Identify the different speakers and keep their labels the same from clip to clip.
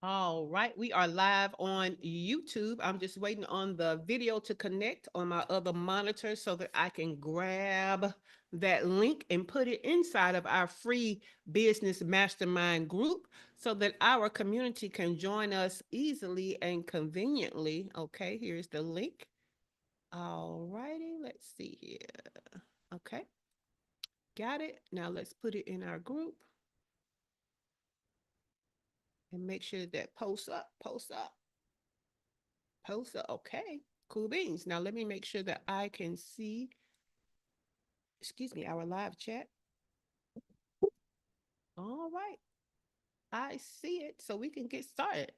Speaker 1: All right, we are live on YouTube. I'm just waiting on the video to connect on my other monitor so that I can grab that link and put it inside of our free business mastermind group so that our community can join us easily and conveniently. Okay, here's the link. All righty, let's see here. Okay, got it. Now let's put it in our group and make sure that posts up. Okay, cool beans. Now let me make sure that I can see, excuse me, our live chat. All right, I see it. So we can get started.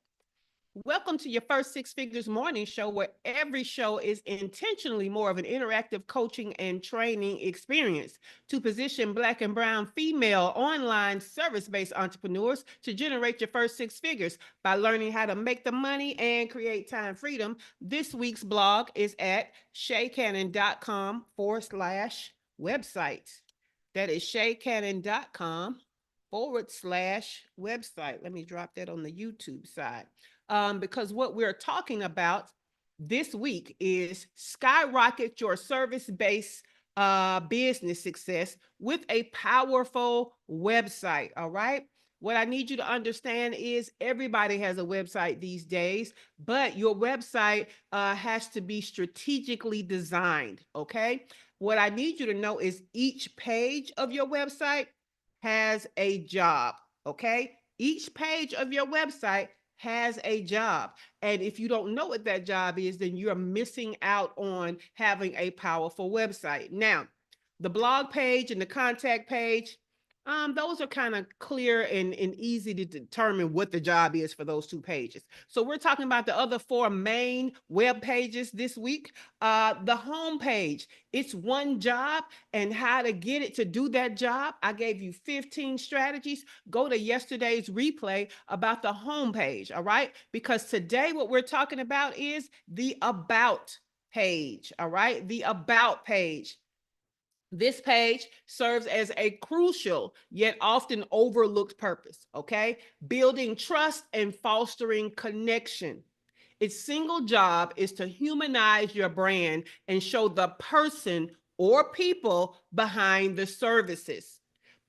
Speaker 1: Welcome to your first Six Figures Morning Show, where every show is intentionally more of an interactive coaching and training experience to position Black and Brown female online service based entrepreneurs to generate your first six figures by learning how to make the money and create time freedom. This week's blog is at shaycannon.com/website. That is shaycannon.com/website. Let me drop that on the YouTube side. Because what we're talking about this week is skyrocket your service-based business success with a powerful website. All right. What I need you to understand is everybody has a website these days, but your website has to be strategically designed. Okay. What I need you to know is each page of your website has a job. Okay. Each page of your website has a job. And if you don't know what that job is, then you're missing out on having a powerful website. Now, the blog page and the contact page, those are kind of clear and easy to determine what the job is for those two pages. So we're talking about the other four main web pages this week. The home page, it's one job, and how to get it to do that job. I gave you 15 strategies. Go to yesterday's replay about the home page, all right? Because today what we're talking about is the about page, all right? The about page. This page serves as a crucial yet often overlooked purpose, okay? Building trust and fostering connection. Its single job is to humanize your brand and show the person or people behind the services.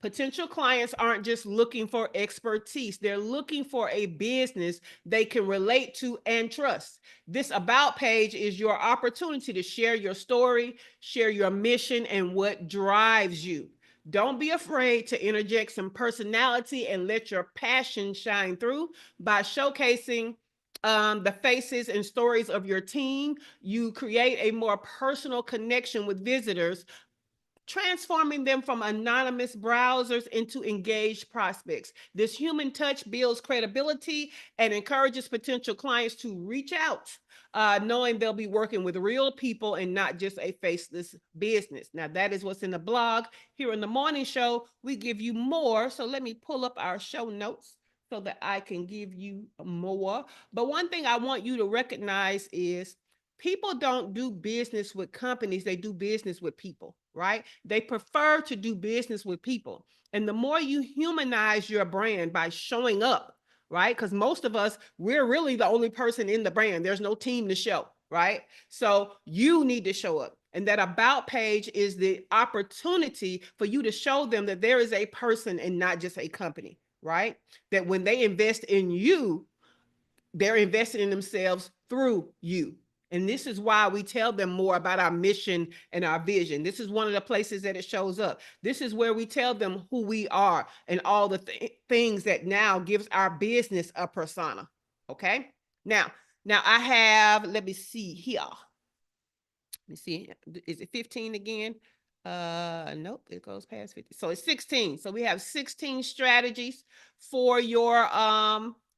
Speaker 1: Potential clients aren't just looking for expertise, they're looking for a business they can relate to and trust. This About page is your opportunity to share your story, share your mission, and what drives you. Don't be afraid to interject some personality and let your passion shine through by showcasing the faces and stories of your team. You create a more personal connection with visitors, transforming them from anonymous browsers into engaged prospects. This human touch builds credibility and encourages potential clients to reach out, knowing they'll be working with real people and not just a faceless business. Now, that is what's in the blog. Here in the morning show, we give you more. So let me pull up our show notes so that I can give you more. But one thing I want you to recognize is people don't do business with companies, they do business with people, right? They prefer to do business with people. And the more you humanize your brand by showing up, right? Because most of us, we're really the only person in the brand. There's no team to show, right? So you need to show up. And that about page is the opportunity for you to show them that there is a person and not just a company, right? That when they invest in you, they're invested in themselves through you. And this is why we tell them more about our mission and our vision. This is one of the places that it shows up. This is where we tell them who we are and all the things that now gives our business a persona. Okay. Now I have, let me see here. Let me see. Is it 15 again? Nope, it goes past 50. So it's 16. So we have 16 strategies for your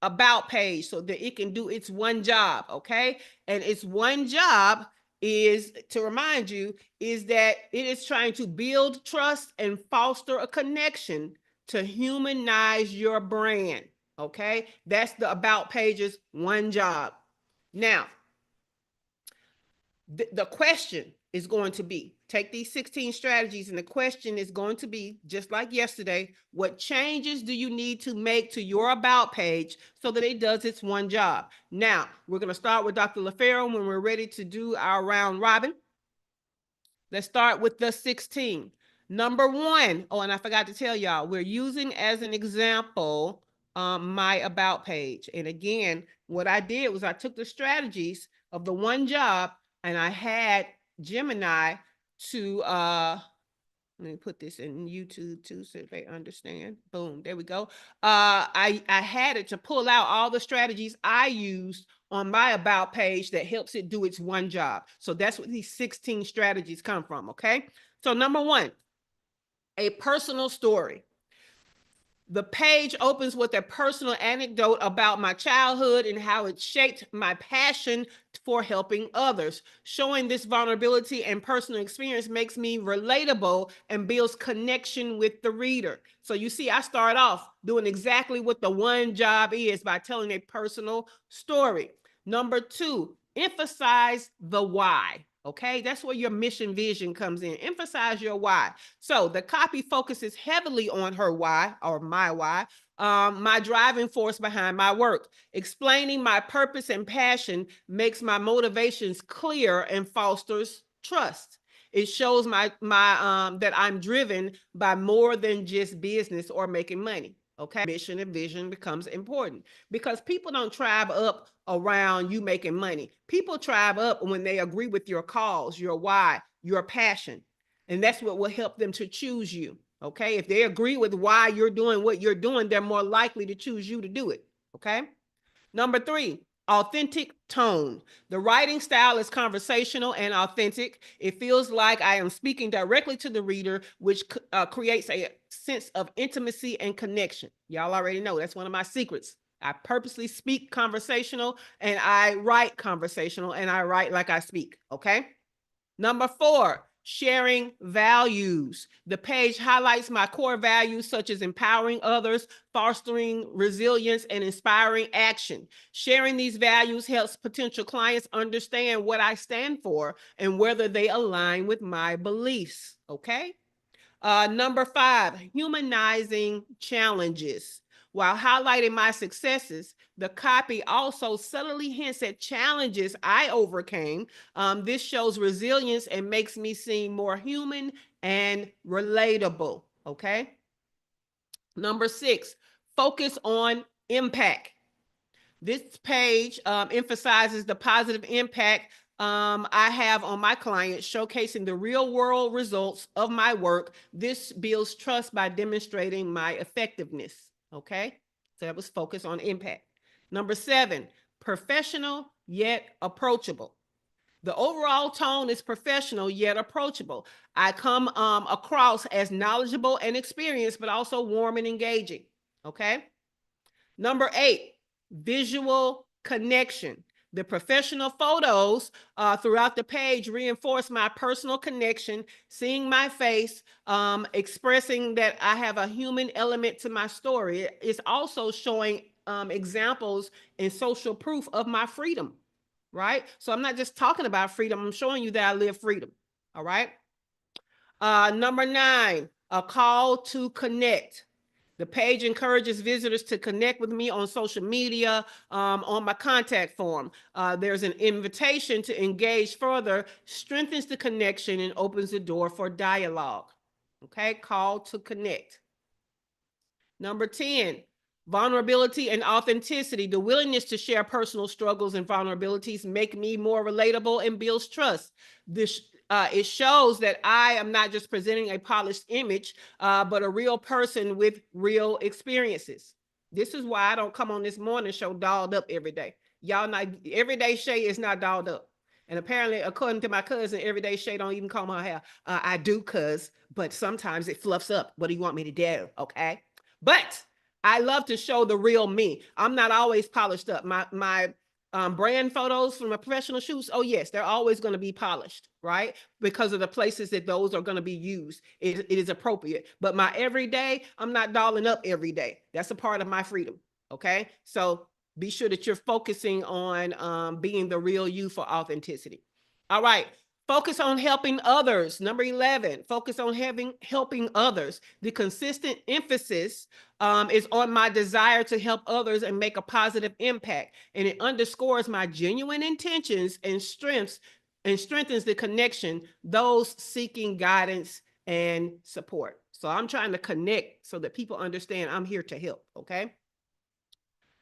Speaker 1: about page so that it can do its one job, okay? And its one job is to remind you is that it is trying to build trust and foster a connection to humanize your brand, okay? That's the about page's one job. Now, the question is going to be, Take these 16 strategies, and the question is going to be, just like yesterday, what changes do you need to make to your about page so that it does its one job? Now, we're going to start with Dr. LaFaro when we're ready to do our round robin. Let's start with the 16. Number one, oh, and I forgot to tell y'all, we're using as an example my about page. And again, what I did was I took the strategies of the one job and I had Gemini to let me put this in YouTube too so they understand. Boom, there we go. I had it to pull out all the strategies I used on my about page that helps it do its one job. So that's what these 16 strategies come from, okay? So number one, a personal story. The page opens with a personal anecdote about my childhood and how it shaped my passion for helping others. Showing this vulnerability and personal experience makes me relatable and builds connection with the reader. So you see, I start off doing exactly what the one job is by telling a personal story. Number two, emphasize the why. Okay, that's where your mission vision comes in. Emphasize your why. So the copy focuses heavily on her why, or my why, my driving force behind my work. Explaining my purpose and passion makes my motivations clear and fosters trust. It shows that I'm driven by more than just business or making money. Okay, mission and vision becomes important because people don't tribe up around you making money. People tribe up when they agree with your cause, your why, your passion. And that's what will help them to choose you. Okay, if they agree with why you're doing what you're doing, they're more likely to choose you to do it. Okay. Number three, authentic tone. The writing style is conversational and authentic. It feels like I am speaking directly to the reader, which creates a sense of intimacy and connection. Y'all already know that's one of my secrets. I purposely speak conversational and I write conversational and I write like I speak. Okay. Number four, sharing values. The page highlights my core values such as empowering others, fostering resilience, and inspiring action. Sharing these values helps potential clients understand what I stand for and whether they align with my beliefs. Okay. Number five, humanizing challenges. While highlighting my successes, the copy also subtly hints at challenges I overcame. This shows resilience and makes me seem more human and relatable. Okay. Number six, focus on impact. This page emphasizes the positive impact I have on my clients, showcasing the real world results of my work. This builds trust by demonstrating my effectiveness. Okay, so that was focus on impact. Number seven, professional yet approachable. The overall tone is professional yet approachable. I come across as knowledgeable and experienced, but also warm and engaging. Okay. Number eight, visual connection. The professional photos throughout the page reinforce my personal connection, seeing my face, expressing that I have a human element to my story. It's also showing examples and social proof of my freedom, right? So I'm not just talking about freedom, I'm showing you that I live freedom, all right? Number nine, a call to connect. The page encourages visitors to connect with me on social media, on my contact form. There's an invitation to engage further, strengthens the connection and opens the door for dialogue. Okay, call to connect. Number 10, vulnerability and authenticity. The willingness to share personal struggles and vulnerabilities make me more relatable and builds trust. It shows that I am not just presenting a polished image, but a real person with real experiences. This is why I don't come on this morning show dolled up every day. Y'all not, everyday Shay is not dolled up. And apparently, according to my cousin, everyday Shay don't even comb her hair. I do, but sometimes it fluffs up. What do you want me to do? Okay. But I love to show the real me. I'm not always polished up. My brand photos from a professional shoots, oh yes, they're always going to be polished, right? Because of the places that those are going to be used. It is appropriate. But my everyday, I'm not dolling up every day. That's a part of my freedom, okay? So be sure that you're focusing on being the real you for authenticity. All right, Focus on helping others. Number 11, focus on helping others. The consistent emphasis is on my desire to help others and make a positive impact. And it underscores my genuine intentions and strengths and strengthens the connection, those seeking guidance and support. So I'm trying to connect so that people understand I'm here to help, okay?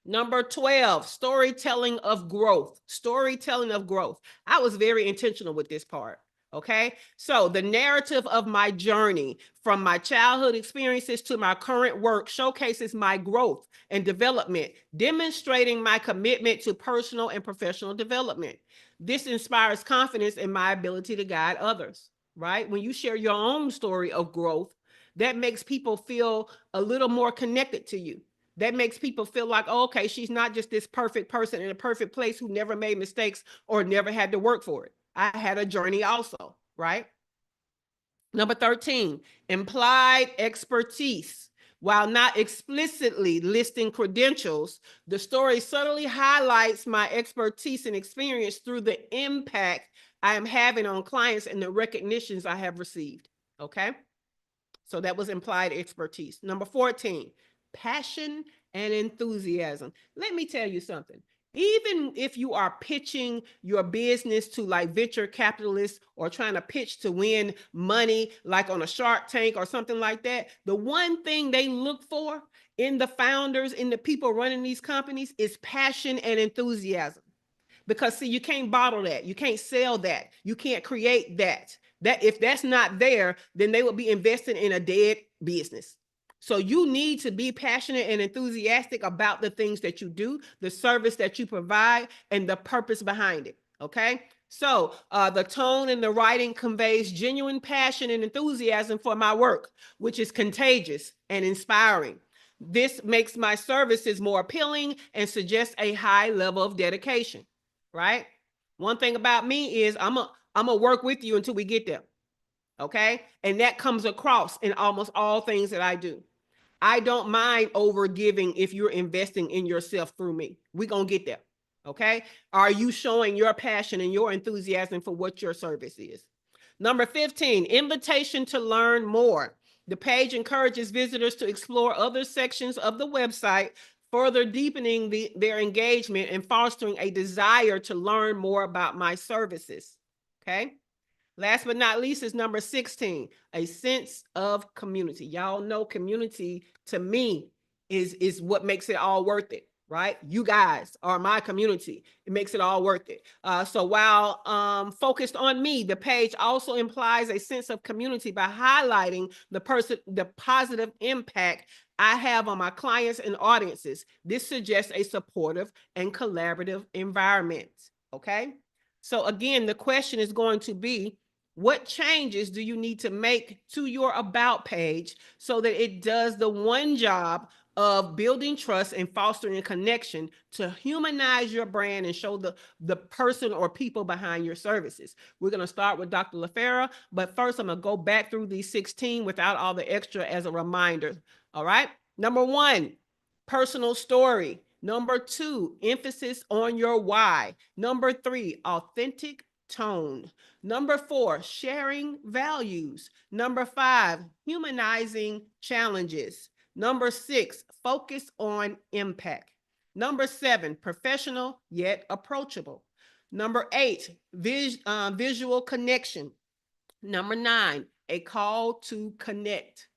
Speaker 1: Number 12, storytelling of growth. Storytelling of growth. I was very intentional with this part. Okay. So the narrative of my journey from my childhood experiences to my current work showcases my growth and development, demonstrating my commitment to personal and professional development. This inspires confidence in my ability to guide others, right? When you share your own story of growth, that makes people feel a little more connected to you. That makes people feel like, oh, okay, she's not just this perfect person in a perfect place who never made mistakes or never had to work for it. I had a journey also, right? Number 13, implied expertise. While not explicitly listing credentials, the story subtly highlights my expertise and experience through the impact I am having on clients and the recognitions I have received. Okay. So that was implied expertise. Number 14, passion and enthusiasm. Let me tell you something. Even if you are pitching your business to like venture capitalists or trying to pitch to win money, like on a Shark Tank or something like that, the one thing they look for in the founders, in the people running these companies is passion and enthusiasm. Because see, you can't bottle that. You can't sell that. You can't create that. That if that's not there, then they will be investing in a dead business. So you need to be passionate and enthusiastic about the things that you do, the service that you provide, and the purpose behind it. Okay. So the tone in the writing conveys genuine passion and enthusiasm for my work, which is contagious and inspiring. This makes my services more appealing and suggests a high level of dedication. Right? One thing about me is I'm gonna work with you until we get there. Okay. And that comes across in almost all things that I do. I don't mind over giving if you're investing in yourself through me. We're going to get there. Okay. Are you showing your passion and your enthusiasm for what your service is? Number 15, invitation to learn more. The page encourages visitors to explore other sections of the website, further deepening their engagement and fostering a desire to learn more about my services. Okay. Last but not least is number 16, a sense of community. Y'all know community to me is what makes it all worth it, right? You guys are my community. It makes it all worth it. So while focused on me, the page also implies a sense of community by highlighting the positive impact I have on my clients and audiences. This suggests a supportive and collaborative environment. Okay. So again, the question is going to be, what changes do you need to make to your about page so that it does the one job of building trust and fostering a connection to humanize your brand and show the person or people behind your services? We're going to start with Dr. LaFera, but first I'm going to go back through these 16 without all the extra as a reminder. All right. Number 1, personal story. Number 2, emphasis on your why. Number 3, authentic tone. Number 4, sharing values. Number 5, humanizing challenges. Number 6, focus on impact. Number 7, professional yet approachable. Number 8, visual connection. Number 9, a call to connect.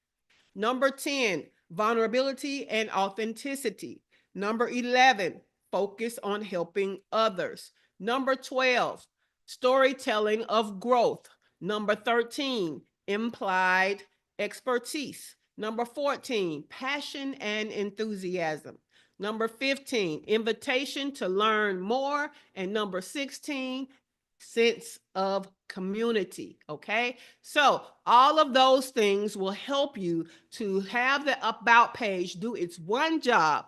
Speaker 1: Number 10, vulnerability and authenticity. Number 11, focus on helping others. Number 12, storytelling of growth. Number 13, implied expertise. Number 14, passion and enthusiasm. Number 15, invitation to learn more. And number 16, sense of community. Okay. So all of those things will help you to have the about page do its one job,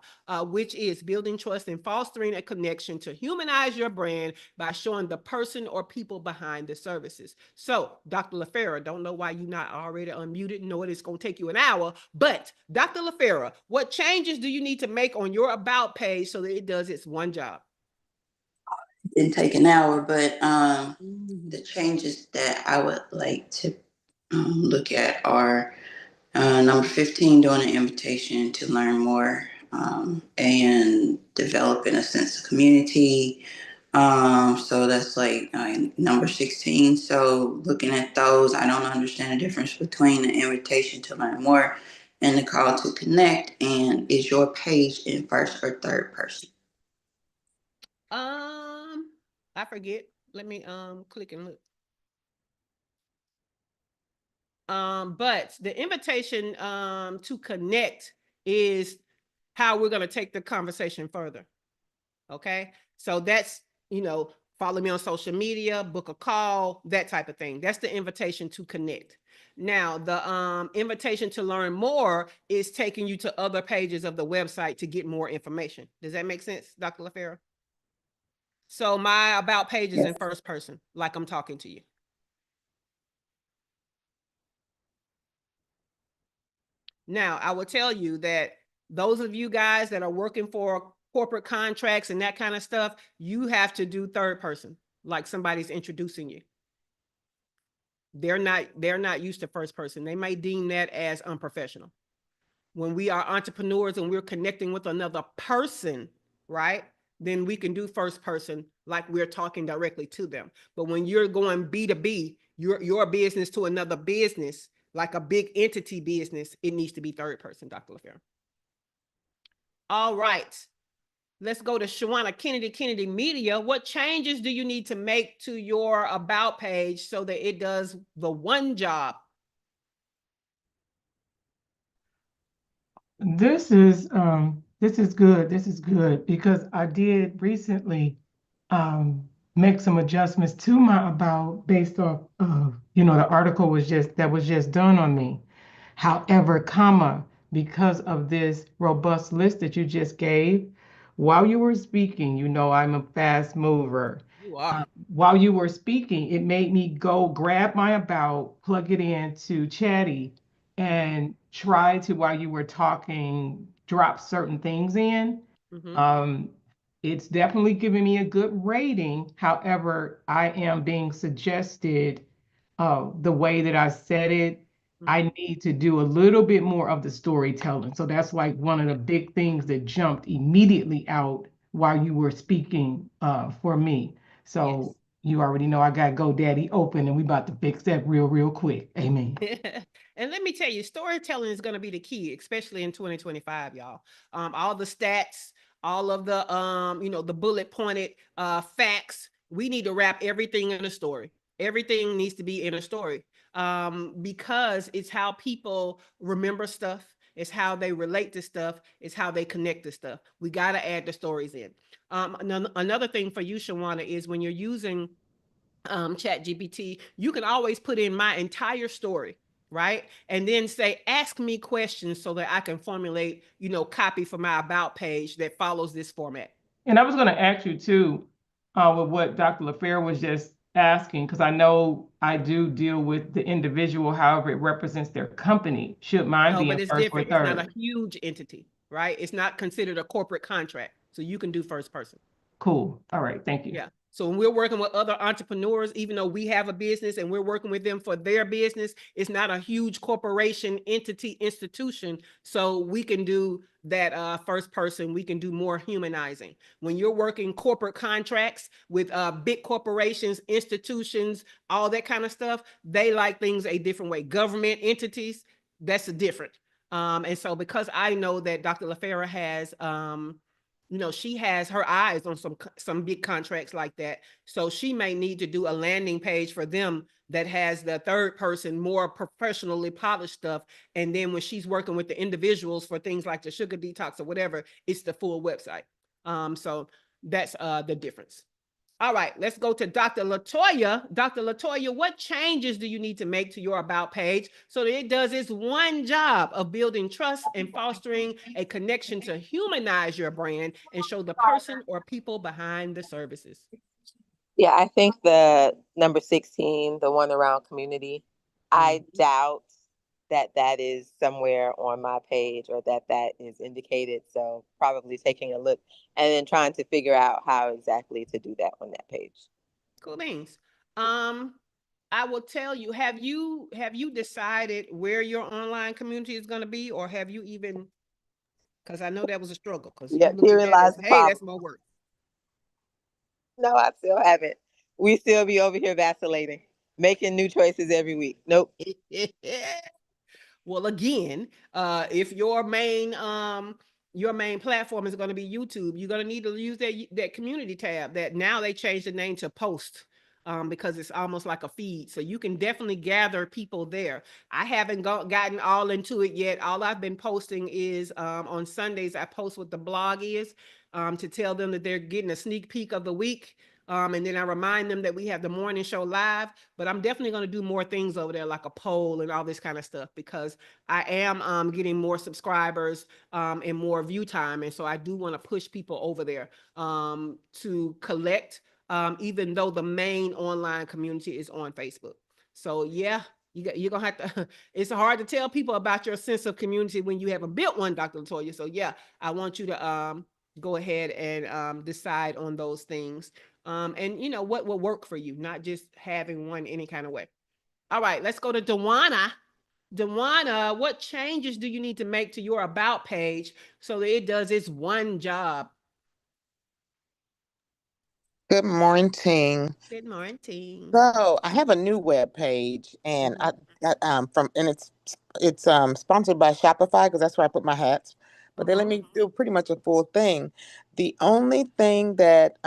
Speaker 1: which is building trust and fostering a connection to humanize your brand by showing the person or people behind the services. So Dr. LaFera, don't know why you're not already unmuted. Know it's going to take you an hour, but Dr. LaFera, what changes do you need to make on your about page so that it does its one job?
Speaker 2: didn't take an hour, but the changes that I would like to look at are number 15, doing an invitation to learn more and developing a sense of community. So that's like number 16. So looking at those, I don't understand the difference between the invitation to learn more and the call to connect. And is your page in first or third person?
Speaker 1: I forget. Let me click and look. But the invitation to connect is how we're going to take the conversation further. Okay. So that's, follow me on social media, book a call, that type of thing. That's the invitation to connect. Now, the invitation to learn more is taking you to other pages of the website to get more information. Does that make sense, Dr. LaFera? So my about page is in first person, like I'm talking to you. Now, I will tell you that those of you guys that are working for corporate contracts and that kind of stuff, you have to do third person, like somebody's introducing you. They're not used to first person. They may deem that as unprofessional. When we are entrepreneurs and we're connecting with another person, right? Then we can do first person like we're talking directly to them. But when you're going B2B, your business to another business, like a big entity business, it needs to be third person, Dr. LaFera. All right. Let's go to Shawana Kennedy Media. What changes do you need to make to your about page so that it does the one job?
Speaker 3: This is good. This is good because I did recently make some adjustments to my about based off of, the article was just done on me. However, because of this robust list that you just gave, while you were speaking, I'm a fast mover.
Speaker 1: You are.
Speaker 3: While you were speaking, it made me go grab my about, plug it into Chatty, and try to, while you were talking, drop certain things in. Um, it's definitely giving me a good rating. However, I am being suggested the way that I said it. I need to do a little bit more of the storytelling. So that's like one of the big things that jumped immediately out while you were speaking for me. So you already know I got GoDaddy open and we about to fix that real quick. Amen.
Speaker 1: And let me tell you, storytelling is going to be the key, especially in 2025, y'all. All the stats, all of the the bullet pointed facts. We need to wrap everything in a story. Everything needs to be in a story. Because it's how people remember stuff. It's how they relate to stuff. It's how they connect to stuff. We got to add the stories in. Another thing for you, Shawana, is when you're using Chat GPT, you can always put in my entire story, right? And then say, ask me questions so that I can formulate, copy for my about page that follows this format.
Speaker 3: And I was going to ask you too, with what Dr. LaFair was just asking, because I know I do deal with the individual, however it represents their company. Should mine
Speaker 1: No,
Speaker 3: be
Speaker 1: but
Speaker 3: in
Speaker 1: it's
Speaker 3: first or
Speaker 1: different. It's not a
Speaker 3: third?
Speaker 1: huge entity, right? It's not considered a corporate contract. So you can do first person.
Speaker 3: Cool. All right. Thank you.
Speaker 1: Yeah. So when we're working with other entrepreneurs, even though we have a business and we're working with them for their business, it's not a huge corporation, entity, institution. So we can do that first person. We can do more humanizing. When you're working corporate contracts with big corporations, institutions, all that kind of stuff, they like things a different way. Government entities, that's a different. And so because I know that Dr. LaFera has she has her eyes on some big contracts like that. So she may need to do a landing page for them that has the third person, more professionally polished stuff. And then when she's working with the individuals for things like the sugar detox or whatever, it's the full website. So that's the difference. All right, let's go to Dr. LaToya. Dr. LaToya, what changes do you need to make to your about page so that it does its one job of building trust and fostering a connection to humanize your brand and show the person or people behind the services?
Speaker 4: Yeah, I think the number 16, the one around community, I doubt that is somewhere on my page, or that is indicated. So probably taking a look and then trying to figure out how exactly to do that on that page.
Speaker 1: Cool beans. Um, I will tell you, have you decided where your online community is going to be, or have you even, because I know that was a struggle, because
Speaker 4: Yeah,
Speaker 1: you looked at
Speaker 4: herein
Speaker 1: that
Speaker 4: lies
Speaker 1: as,
Speaker 4: the
Speaker 1: hey,
Speaker 4: problem.
Speaker 1: that's more work.
Speaker 4: No, I still haven't. We still be over here vacillating, making new choices every week. Nope.
Speaker 1: Well, again, if your main platform is going to be YouTube, you're going to need to use that community tab. That now they changed the name to post, because it's almost like a feed. So you can definitely gather people there. I haven't gotten all into it yet. All I've been posting is, on Sundays I post what the blog is, to tell them that they're getting a sneak peek of the week. And then I remind them that we have the morning show live, but I'm definitely going to do more things over there, like a poll and all this kind of stuff, because I am getting more subscribers, and more view time. And so I do want to push people over there, to collect, even though the main online community is on Facebook. So yeah, you're going to have to, it's hard to tell people about your sense of community when you haven't built one, Dr. Latoya. So yeah, I want you to go ahead and decide on those things. And you know what will work for you, not just having one any kind of way. All right, let's go to Dewana. Dewana, what changes do you need to make to your about page so that it does its one job?
Speaker 5: Good morning.
Speaker 1: Good morning.
Speaker 5: So I have a new web page, and
Speaker 1: Mhm.
Speaker 5: it's sponsored by Shopify because that's where I put my hats. But they let
Speaker 1: Uh-huh.
Speaker 5: me do pretty much a full thing. The only thing that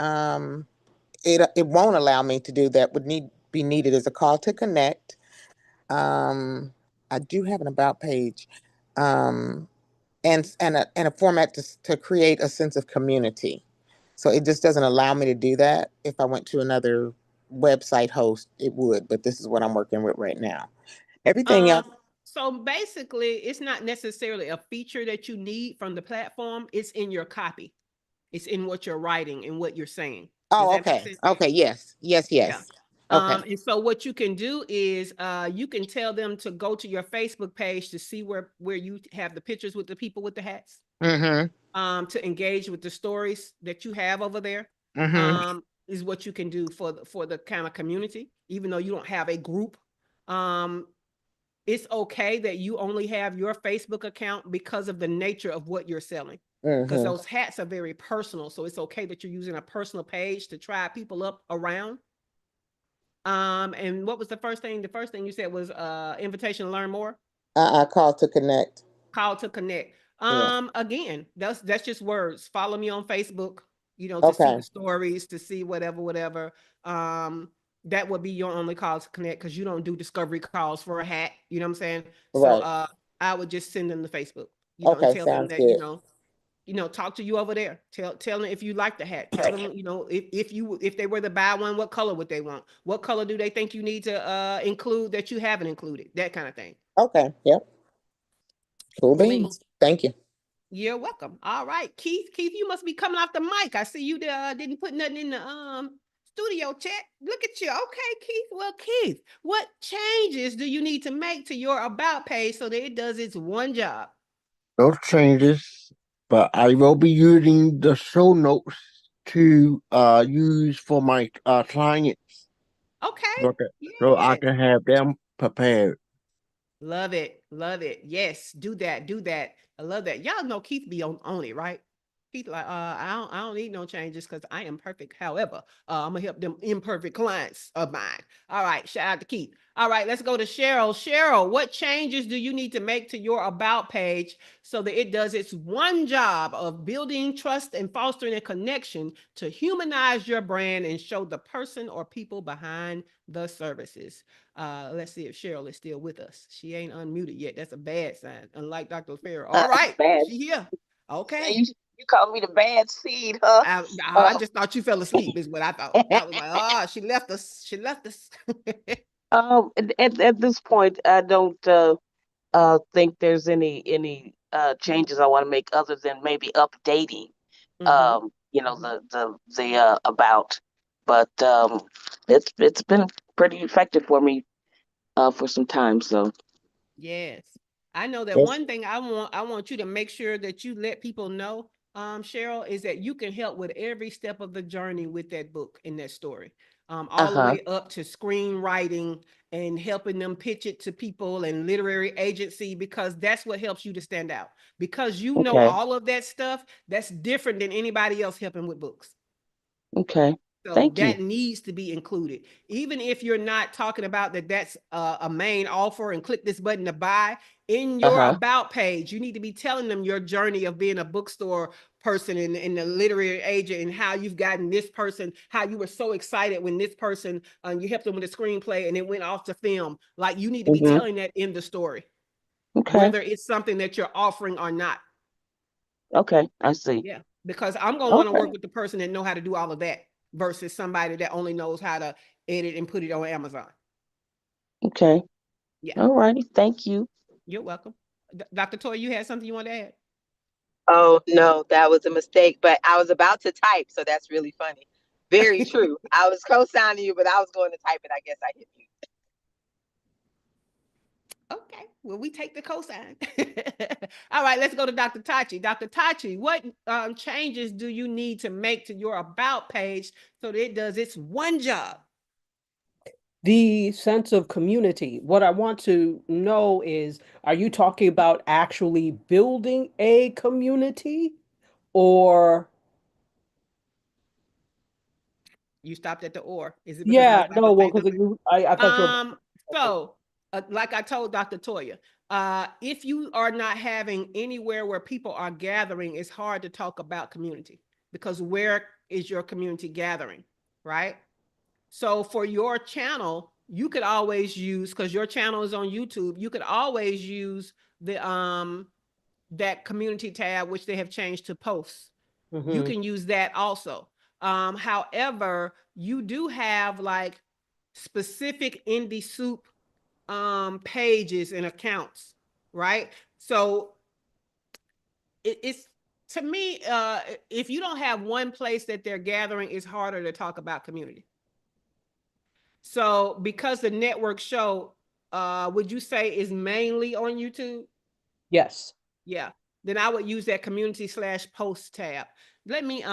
Speaker 5: it won't allow me to do that would be needed is a call to connect. Um, I do have an about page, um, and a format to create a sense of community. So it just doesn't allow me to do that. If I went to another website host, it would, but this is what I'm working with right now. Everything else.
Speaker 1: Um, so basically, it's not necessarily a feature that you need from the platform. It's in your copy. It's in what you're writing and what you're saying. Does
Speaker 5: Oh,
Speaker 1: that make
Speaker 5: okay.
Speaker 1: sense?
Speaker 5: Okay. Yes. Yes.
Speaker 1: Yeah.
Speaker 5: Yes. Okay.
Speaker 1: And so what you can do is, you can tell them to go to your Facebook page to see where you have the pictures with the people with the hats,
Speaker 5: Mm-hmm.
Speaker 1: to engage with the stories that you have over there.
Speaker 5: Mm-hmm.
Speaker 1: Is what you can do for the kind of community, even though you don't have a group. Um, it's okay that you only have your Facebook account because of the nature of what you're selling. Because
Speaker 5: Mm-hmm.
Speaker 1: those hats are very personal. So it's okay that you're using a personal page to try people up around. And what was the first thing? The first thing you said was invitation to learn more.
Speaker 5: Call to connect.
Speaker 1: Call to connect.
Speaker 5: Yeah.
Speaker 1: Again, that's just words. Follow me on Facebook, to see
Speaker 5: Okay.
Speaker 1: the stories, to see whatever. Um, that would be your only call to connect, because you don't do discovery calls for a hat. You know what I'm saying? So
Speaker 5: Right.
Speaker 1: I would just send them to Facebook, and
Speaker 5: Okay.
Speaker 1: tell them
Speaker 5: Sounds
Speaker 1: that,
Speaker 5: good.
Speaker 1: talk to you over there. Tell them if you like the hat. Tell them, if they were to buy one, what color would they want? What color do they think you need to include that you haven't included? That kind of thing.
Speaker 5: Okay. Yep. Cool
Speaker 1: Cool beans.
Speaker 5: beans. Thank you.
Speaker 1: You're welcome. All right, Keith. Keith, you must be coming off the mic. I see you didn't put nothing in the studio chat. Look at you. Okay, Keith. Well, Keith, what changes do you need to make to your about page so that it does its one job?
Speaker 6: No changes, but I will be using the show notes to use for my clients
Speaker 1: Okay.
Speaker 6: so so I
Speaker 1: Yes.
Speaker 6: can have them prepared.
Speaker 1: Love it. Love it. Yes. Do that. Do that. I love that. Y'all know Keith be on it, right? Keith like, I don't need no changes because I am perfect. However, I'm gonna help them imperfect clients of mine. All right. Shout out to Keith. All right, let's go to Cheryl. Cheryl, what changes do you need to make to your about page so that it does its one job of building trust and fostering a connection to humanize your brand and show the person or people behind the services? Let's see if Cheryl is still with us. She ain't unmuted yet. That's a bad sign, unlike Dr. Farrell. All right,
Speaker 7: Bad.
Speaker 1: she here.
Speaker 7: Say
Speaker 1: Okay.
Speaker 7: you called me the bad seed, huh?
Speaker 1: I
Speaker 7: Uh,
Speaker 1: just thought you fell asleep, is what I thought. I was like, oh, she left us. She left us.
Speaker 7: at this point, I don't think there's any changes I want to make other than maybe updating
Speaker 1: Mm-hmm.
Speaker 7: the about, but it's been pretty effective for me for some time. So
Speaker 1: Yes. I know that
Speaker 6: Yes.
Speaker 1: one thing I want you to make sure that you let people know, Cheryl, is that you can help with every step of the journey with that book and that story. All the
Speaker 7: Uh-huh.
Speaker 1: way up to screenwriting and helping them pitch it to people and literary agency, because that's what helps you to stand out. Because you know
Speaker 7: Okay.
Speaker 1: all of that stuff, that's different than anybody else helping with books.
Speaker 7: Okay.
Speaker 1: So
Speaker 7: Thank you.
Speaker 1: that needs to be included. Even if you're not talking about that, that's a main offer and click this button to buy. In your
Speaker 7: Uh-huh.
Speaker 1: about page, you need to be telling them your journey of being a bookstore person and the literary agent, and how you've gotten this person, how you were so excited when this person, you helped them with a screenplay and it went off to film. Like, you need to be
Speaker 7: Mm-hmm.
Speaker 1: telling that in the story,
Speaker 7: Okay.
Speaker 1: whether it's something that you're offering or not.
Speaker 7: Okay. I see.
Speaker 1: Yeah, because I'm gonna want to
Speaker 7: Okay.
Speaker 1: work with the person that know how to do all of that versus somebody that only knows how to edit and put it on Amazon.
Speaker 7: Okay.
Speaker 1: Yeah,
Speaker 7: All righty. Thank you.
Speaker 1: you're welcome. Dr. Toy, you had something you want to add?
Speaker 4: Oh, no, that was a mistake, but I was about to type, so that's really funny. Very true. I was co-signing you, but I was going to type it. I guess I hit mute.
Speaker 1: Okay, well, we take the cosign. All right, let's go to Dr. Tachi. Dr. Tachi, what changes do you need to make to your about page so that it does its one job?
Speaker 8: The sense of community. What I want to know is, are you talking about actually building a community, or
Speaker 1: You stopped at the or. Is it because I
Speaker 8: yeah,
Speaker 1: was about to
Speaker 8: no, well,
Speaker 1: say
Speaker 8: because
Speaker 1: something?
Speaker 8: I thought you were
Speaker 1: Um, so, like I told Dr. Toya, if you are not having anywhere where people are gathering, it's hard to talk about community, because where is your community gathering, right? So for your channel, you could always use, because your channel is on YouTube, you could always use the that community tab, which they have changed to posts. You
Speaker 8: Mhm.
Speaker 1: can use that also. However, you do have like specific indie soup pages and accounts, right? So it's, to me, if you don't have one place that they're gathering, it's harder to talk about community. So because the network show, would you say is mainly on YouTube?
Speaker 8: Yes.
Speaker 1: Yeah. Then I would use that community/post tab. Let me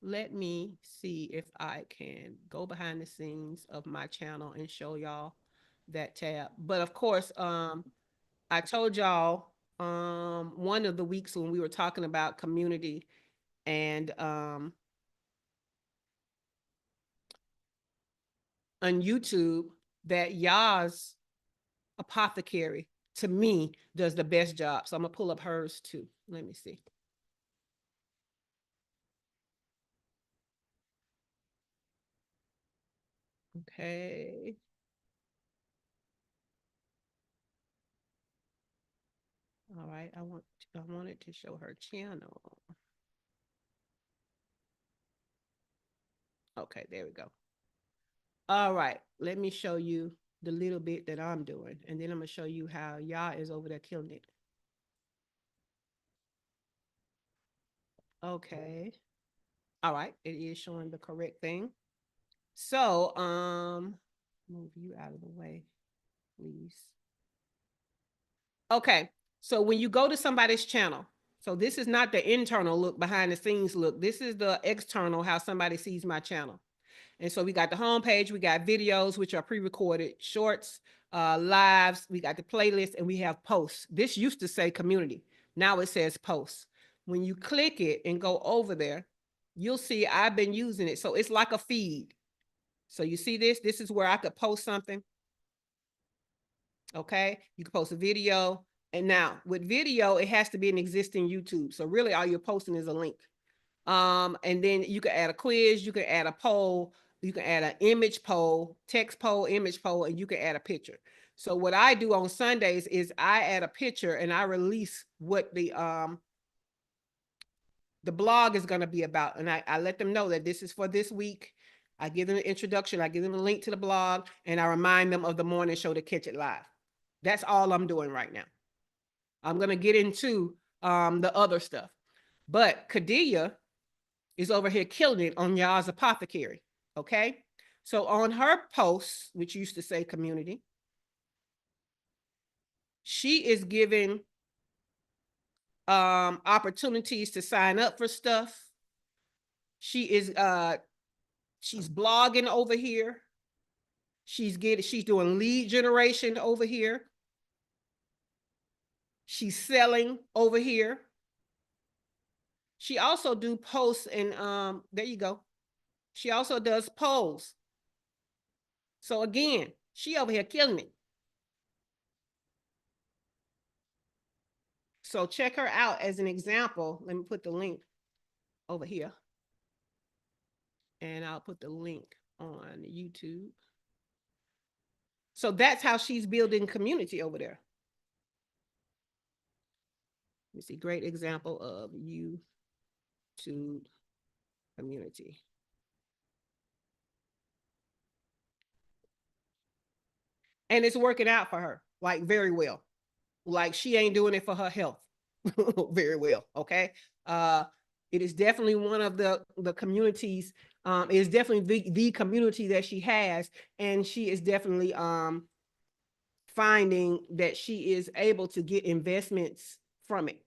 Speaker 1: let me see if I can go behind the scenes of my channel and show y'all that tab. But of course, I told y'all one of the weeks when we were talking about community and on YouTube, that Yaz Apothecary, to me, does the best job. So I'm gonna pull up hers too. Let me see. Okay. All right. I wanted to show her channel. Okay, there we go. All right. Let me show you the little bit that I'm doing, and then I'm gonna show you how y'all is over there killing it. Okay. All right. It is showing the correct thing. So, move you out of the way, please. Okay. So when you go to somebody's channel, so this is not the internal look, behind the scenes look. This is the external, how somebody sees my channel. And so we got the homepage, we got videos, which are pre-recorded, shorts, lives, we got the playlist, and we have posts. This used to say community. Now it says posts. When you click it and go over there, you'll see I've been using it. So it's like a feed. So you see this? This is where I could post something. Okay. You can post a video. And now with video, it has to be an existing YouTube. So really all you're posting is a link. And then you can add a quiz, you can add a poll, you can add an image poll, text poll, image poll, and you can add a picture. So what I do on Sundays is I add a picture and I release what the blog is going to be about. And I let them know that this is for this week. I give them an introduction, I give them a link to the blog, and I remind them of the morning show to catch it live. That's all I'm doing right now. I'm going to get into the other stuff. But Kadia is over here killing it on Yaz Apothecary. Okay. So on her posts, which used to say community, She is giving opportunities to sign up for stuff. She is she's blogging over here. She's doing lead generation over here. She's selling over here. She also do posts and there you go. She also does polls. So again, she over here killing it. So check her out as an example. Let me put the link over here. And I'll put the link on YouTube. So that's how she's building community over there. Let me see, great example of YouTube community. And it's working out for her, like very well. Like she ain't doing it for her health very well, okay? It is definitely one of the communities, it is definitely the community that she has, and she is definitely finding that she is able to get investments from it.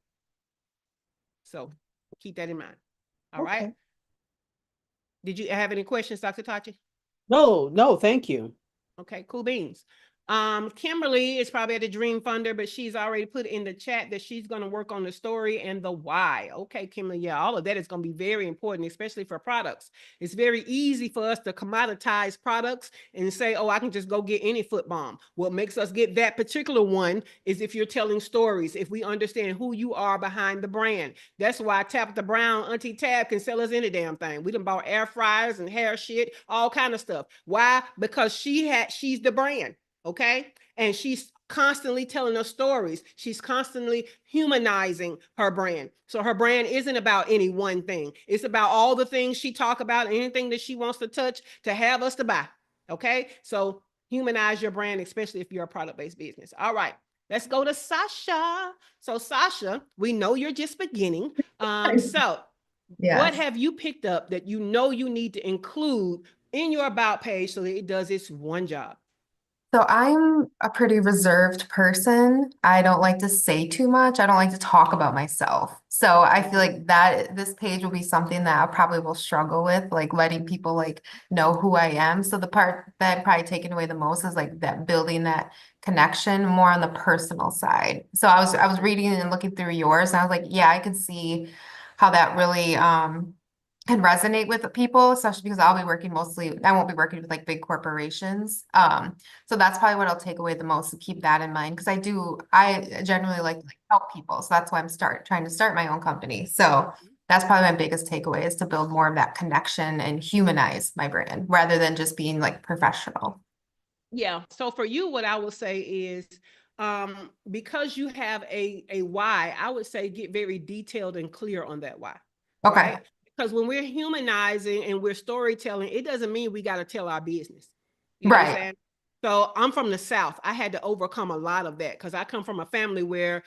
Speaker 1: So keep that in mind. All right. Did you have any questions, Dr. Tachi?
Speaker 8: No, thank you.
Speaker 1: Okay, cool beans. Kimberly is probably at the Dream Funder, but she's already put in the chat that she's going to work on the story and the why. Okay, Kimberly, yeah, all of that is going to be very important, especially for products. It's very easy for us to commoditize products and say, oh, I can just go get any foot balm. What makes us get that particular one is if you're telling stories, if we understand who you are behind the brand. That's why Tabitha Brown, Auntie Tab can sell us any damn thing. We done bought air fryers and hair shit, all kind of stuff. Why? Because she's the brand. Okay. And she's constantly telling us stories. She's constantly humanizing her brand. So her brand isn't about any one thing. It's about all the things she talk about, anything that she wants to touch to have us to buy. Okay. So humanize your brand, especially if you're a product-based business. All right. Let's go to Sasha. So Sasha, we know you're just beginning. So what have you picked up that you know you need to include in your about page so that it does its one job?
Speaker 9: So I'm a pretty reserved person. I don't like to say too much. I don't like to talk about myself. So I feel like that this page will be something that I probably will struggle with, like letting people like know who I am. So the part that I've probably taken away the most is like that building that connection more on the personal side. So I was reading and looking through yours and I was like, yeah, I could see how that really can resonate with people, especially because I'll be working mostly, I won't be working with like big corporations. So that's probably what I'll take away the most, to keep that in mind. Because I generally like to help people. So that's why I'm trying to start my own company. So that's probably my biggest takeaway, is to build more of that connection and humanize my brand rather than just being like professional.
Speaker 1: Yeah. So for you, what I will say is, because you have a why, I would say get very detailed and clear on that why.
Speaker 9: Okay.
Speaker 1: Right? Because when we're humanizing and we're storytelling, it doesn't mean we got to tell our business. You know what I'm saying? So I'm from the South. I had to overcome a lot of that because I come from a family where,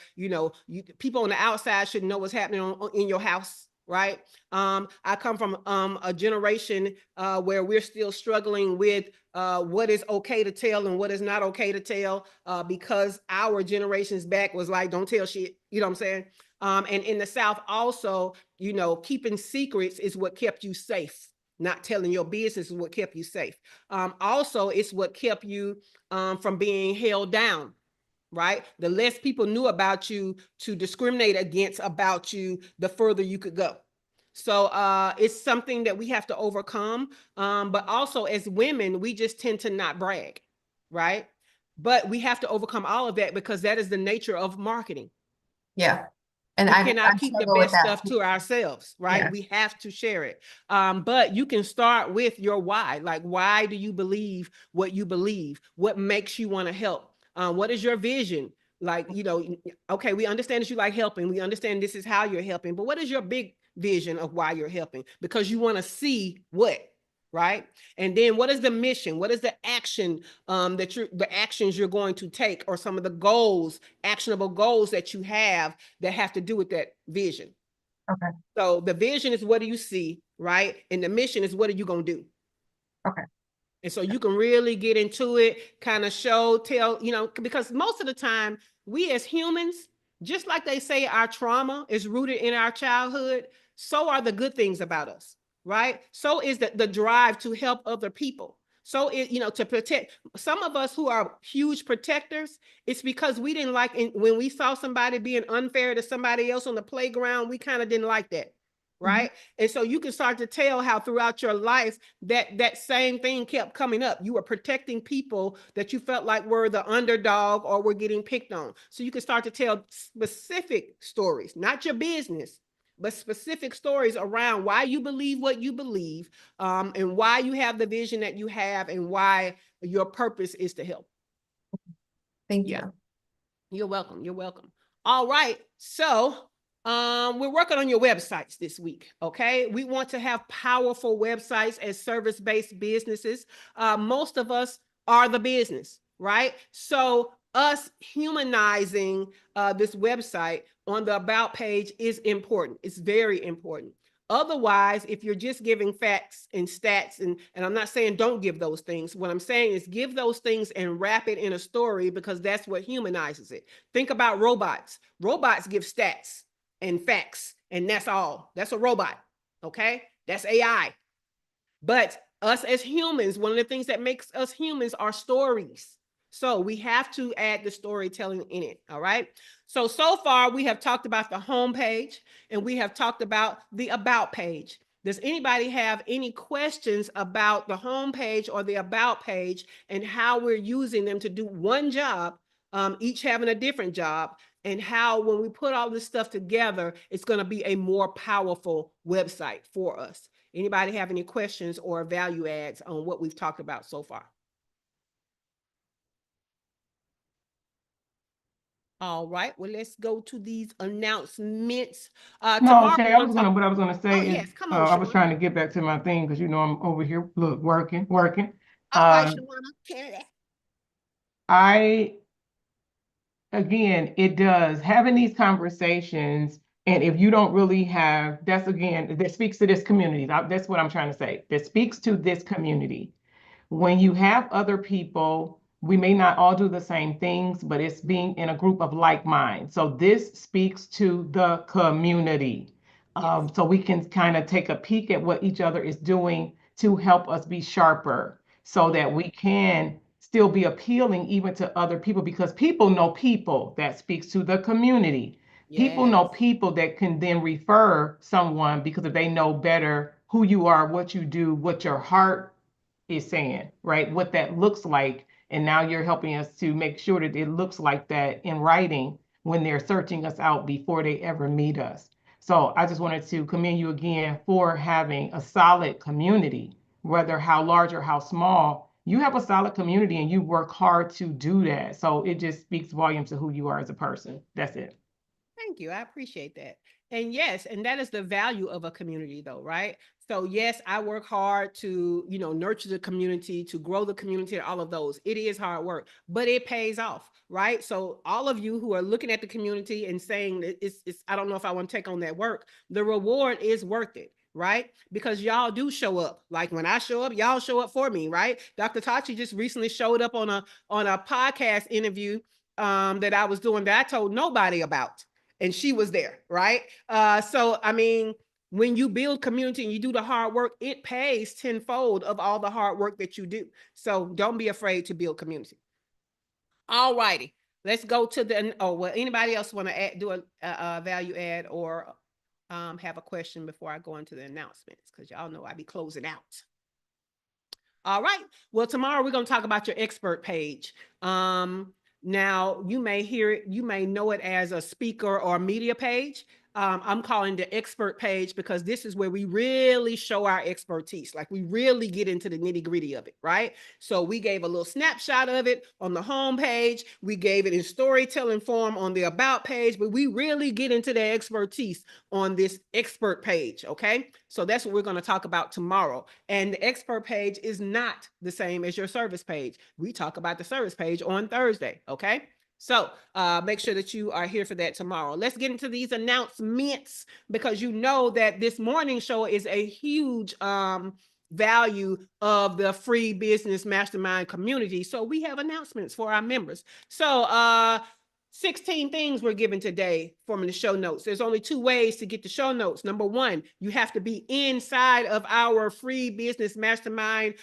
Speaker 1: people on the outside should know what's happening in your house. Right. I come from a generation where we're still struggling with what is okay to tell and what is not okay to tell, because our generations back was like, don't tell shit. You know what I'm saying? And in the South also, keeping secrets is what kept you safe. Not telling your business is what kept you safe. Also, it's what kept you from being held down. Right? The less people knew about you to discriminate against about you, the further you could go. So it's something that we have to overcome. But also as women, we just tend to not brag, right? But we have to overcome all of that because that is the nature of marketing.
Speaker 9: Yeah. And
Speaker 1: we cannot keep the best stuff to ourselves, right?
Speaker 9: Yeah.
Speaker 1: We have to share it. But you can start with your why. Like, why do you believe what you believe? What makes you want to help? What is your vision? Like, okay, we understand that you like helping. We understand this is how you're helping. But what is your big vision of why you're helping? Because you want to see what? Right? And then what is the mission? What is the action the actions you're going to take, or some of the goals, actionable goals that you have that have to do with that vision?
Speaker 9: Okay.
Speaker 1: So the vision is, what do you see, right? And the mission is, what are you going to do?
Speaker 9: Okay.
Speaker 1: And so you can really get into it, kind of tell, because most of the time we as humans, just like they say our trauma is rooted in our childhood, so are the good things about us, right? So is the drive to help other people. So it, to protect some of us who are huge protectors, it's because we didn't like when we saw somebody being unfair to somebody else on the playground, we kind of didn't like that. Right. And so you can start to tell how throughout your life that same thing kept coming up. You were protecting people that you felt like were the underdog or were getting picked on. So you can start to tell specific stories, not your business, but specific stories around why you believe what you believe, and why you have the vision that you have, and why your purpose is to help.
Speaker 9: Thank you.
Speaker 1: You're welcome. You're welcome. All right. So we're working on your websites this week. Okay. We want to have powerful websites as service-based businesses. Most of us are the business, right? So us humanizing this website on the about page is important. It's very important. Otherwise, if you're just giving facts and stats, and I'm not saying don't give those things. What I'm saying is give those things and wrap it in a story, because that's what humanizes it. Think about robots. Robots give stats and facts, and that's all. That's a robot. Okay. That's AI. But us as humans, one of the things that makes us humans are stories. So we have to add the storytelling in it. All right. So far we have talked about the home page, and we have talked about the about page. Does anybody have any questions about the home page or the about page and how we're using them to do one job, each having a different job, and how when we put all this stuff together, it's going to be a more powerful website for us? Anybody have any questions or value adds on what we've talked about so far? All right, well, let's go to these announcements.
Speaker 3: No, okay, what I was gonna say is,
Speaker 1: yes, come on,
Speaker 3: I was
Speaker 1: Shawana.
Speaker 3: trying to get back to my thing, because I'm over here, look, working.
Speaker 1: All right, Shawana, Canada.
Speaker 3: Again, it does having these conversations. And if you don't really have, that speaks to this community. That's what I'm trying to say. That speaks to this community. When you have other people, we may not all do the same things, but it's being in a group of like minds. So this speaks to the community.
Speaker 1: Yes.
Speaker 3: So we can kind of take a peek at what each other is doing to help us be sharper, so that we can still be appealing even to other people, because people know people. That speaks to the community. People know
Speaker 1: Yes.
Speaker 3: people that can then refer someone, because if they know better who you are, what you do, what your heart is saying, right? What that looks like. And now you're helping us to make sure that it looks like that in writing when they're searching us out before they ever meet us. So I just wanted to commend you again for having a solid community, whether how large or how small. You have a solid community and you work hard to do that. So it just speaks volumes to who you are as a person. That's it.
Speaker 1: Thank you. I appreciate that. And yes, and that is the value of a community though, right? So yes, I work hard to, nurture the community, to grow the community, and all of those. It is hard work, but it pays off, right? So all of you who are looking at the community and saying that it's I don't know if I want to take on that work, the reward is worth it, right? Because y'all do show up. Like when I show up, y'all show up for me, right? Dr. Tachi just recently showed up on a podcast interview that I was doing that I told nobody about. And she was there, right? So, I mean, when you build community and you do the hard work, it pays tenfold of all the hard work that you do. So don't be afraid to build community. All righty. Let's go to anybody else want to do a value add or have a question before I go into the announcements? Because y'all know I be closing out. All right. Well, tomorrow we're going to talk about your expert page. Now, you may hear it, you may know it as a speaker or media page. I'm calling the expert page because this is where we really show our expertise. Like we really get into the nitty gritty of it, right? So we gave a little snapshot of it on the home page. We gave it in storytelling form on the about page, but we really get into the expertise on this expert page, okay? So that's what we're going to talk about tomorrow. And the expert page is not the same as your service page. We talk about the service page on Thursday, okay? So make sure that you are here for that tomorrow. Let's get into these announcements, because you know that this morning show is a huge value of the free business mastermind community. So we have announcements for our members. So 16 things were given today from the show notes. There's only 2 ways to get the show notes. Number 1, you have to be inside of our free business mastermind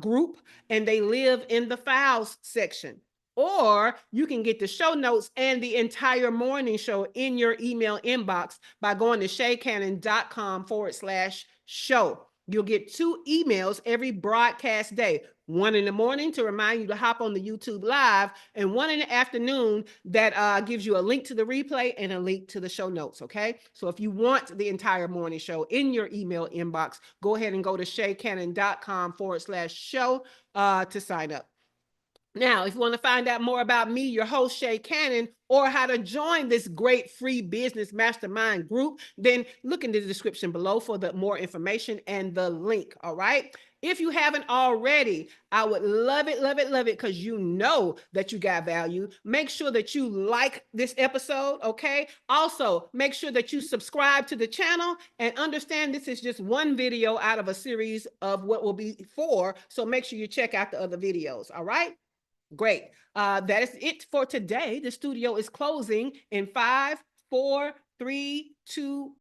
Speaker 1: group, and they live in the files section. Or you can get the show notes and the entire morning show in your email inbox by going to shaycannon.com/show. You'll get 2 emails every broadcast day, one in the morning to remind you to hop on the YouTube live, and one in the afternoon that gives you a link to the replay and a link to the show notes. Okay. So if you want the entire morning show in your email inbox, go ahead and go to shaycannon.com/show to sign up. Now, if you want to find out more about me, your host, Shay Cannon, or how to join this great free business mastermind group, then look in the description below for the more information and the link. All right. If you haven't already, I would love it, love it, love it, because you know that you got value. Make sure that you like this episode, okay? Also, make sure that you subscribe to the channel and understand this is just one video out of a series of what will be 4. So make sure you check out the other videos, all right? Great. That is it for today. The studio is closing in 5, 4, 3, 2,